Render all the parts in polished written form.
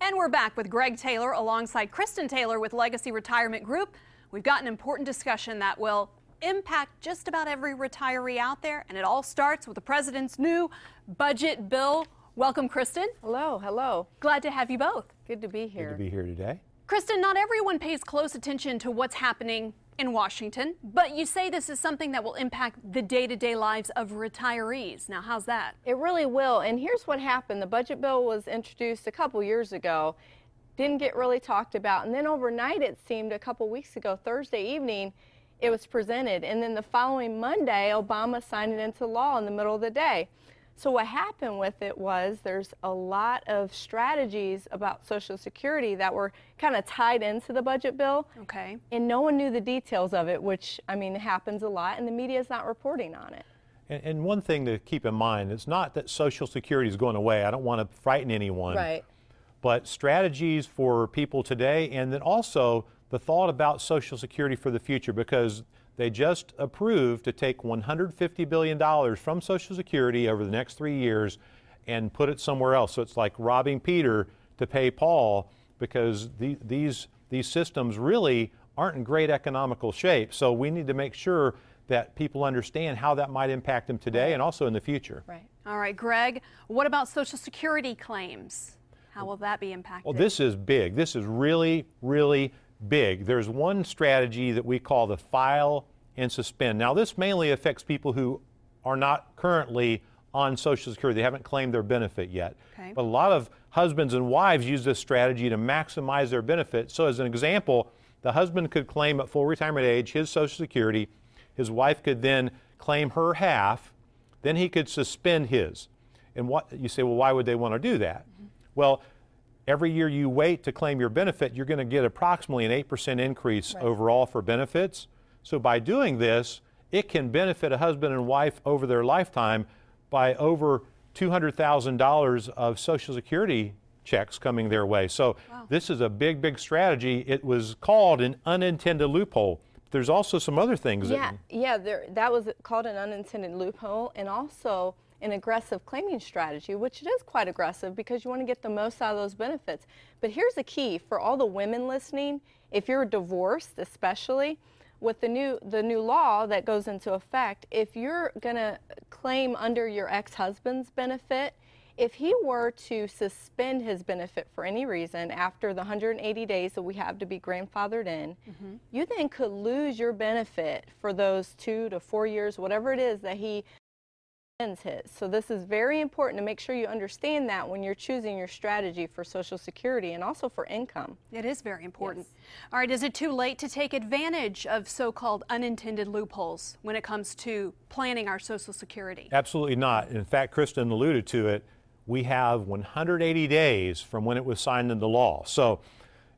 And we're back with Greg Taylor alongside Kristen Taylor with Legacy Retirement Group. We've got an important discussion that will impact just about every retiree out there, and it all starts with the president's new budget bill. Welcome, Kristen. Hello, hello. Glad to have you both. Good to be here. Good to be here today. Kristen, not everyone pays close attention to what's happening in Washington, but you say this is something that will impact the day-to-day lives of retirees. Now, how's that? It really will, and here's what happened. The budget bill was introduced a couple years ago, didn't get really talked about, and then overnight it seemed a couple weeks ago, Thursday evening, it was presented, and then the following Monday, Obama signed it into law in the middle of the day. So what happened with it was there's a lot of strategies about Social Security that were kind of tied into the budget bill. Okay. And no one knew the details of it, which, I mean, happens a lot, and the media is not reporting on it. And one thing to keep in mind, it's not that Social Security is going away. I don't want to frighten anyone. Right. But strategies for people today, and then also the thought about Social Security for the future, because they just approved to take $150 billion from Social Security over the next 3 years and put it somewhere else. So it's like robbing Peter to pay Paul, because these systems really aren't in great economical shape. So we need to make sure that people understand how that might impact them today and also in the future. Right. All right, Greg, what about Social Security claims? How will that be impacted? Well, this is big. This is really, really big. There's one strategy that we call the file and suspend. Now, this mainly affects people who are not currently on Social Security. They haven't claimed their benefit yet. Okay. But a lot of husbands and wives use this strategy to maximize their benefit. So as an example, the husband could claim at full retirement age his Social Security. His wife could then claim her half. Then he could suspend his. And what you say, well, why would they want to do that? Well, every year you wait to claim your benefit, you're going to get approximately an 8% increase overall for benefits. So by doing this, it can benefit a husband and wife over their lifetime by over $200,000 of Social Security checks coming their way. So this is a big, big strategy. It was called an unintended loophole. There's also some other things. That was called an unintended loophole, and also an aggressive claiming strategy, which it is quite aggressive because you want to get the most out of those benefits. But here's the key for all the women listening: if you're divorced, especially with the new law that goes into effect, if you're going to claim under your ex-husband's benefit, if he were to suspend his benefit for any reason after the 180 days that we have to be grandfathered in, you then could lose your benefit for those 2 to 4 years, whatever it is that he ends his. So this is very important to make sure you understand that when you're choosing your strategy for Social Security and also for income. It is very important. Yes. All right, is it too late to take advantage of so-called unintended loopholes when it comes to planning our Social Security? Absolutely not. In fact, Kristen alluded to it. We have 180 days from when it was signed into law. So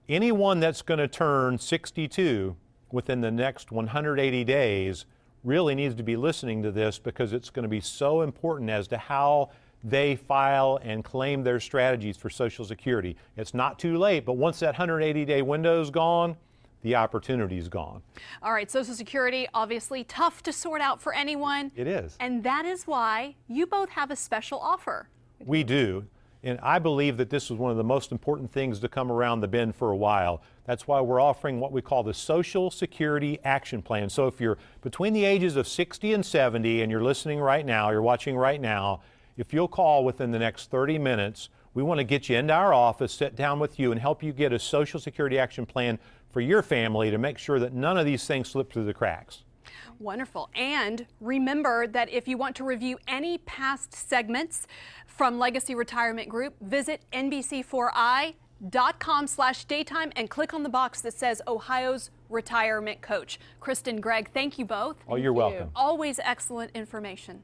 anyone that's going to turn 62 within the next 180 days really needs to be listening to this, because it's going to be so important as to how they file and claim their strategies for Social Security. It's not too late, but once that 180-day window is gone, the opportunity's gone. All right, Social Security, obviously tough to sort out for anyone. It is. And that is why you both have a special offer. We do. And I believe that this is one of the most important things to come around the bend for a while. That's why we're offering what we call the Social Security Action Plan. So if you're between the ages of 60 and 70 and you're listening right now, you're watching right now, if you'll call within the next 30 minutes, we want to get you into our office, sit down with you, and help you get a Social Security Action Plan for your family to make sure that none of these things slip through the cracks. Wonderful. And remember that if you want to review any past segments from Legacy Retirement Group, visit NBC4i.com/daytime and click on the box that says Ohio's Retirement Coach. Kristen, Greg, thank you both. Oh, you're welcome. Always excellent information.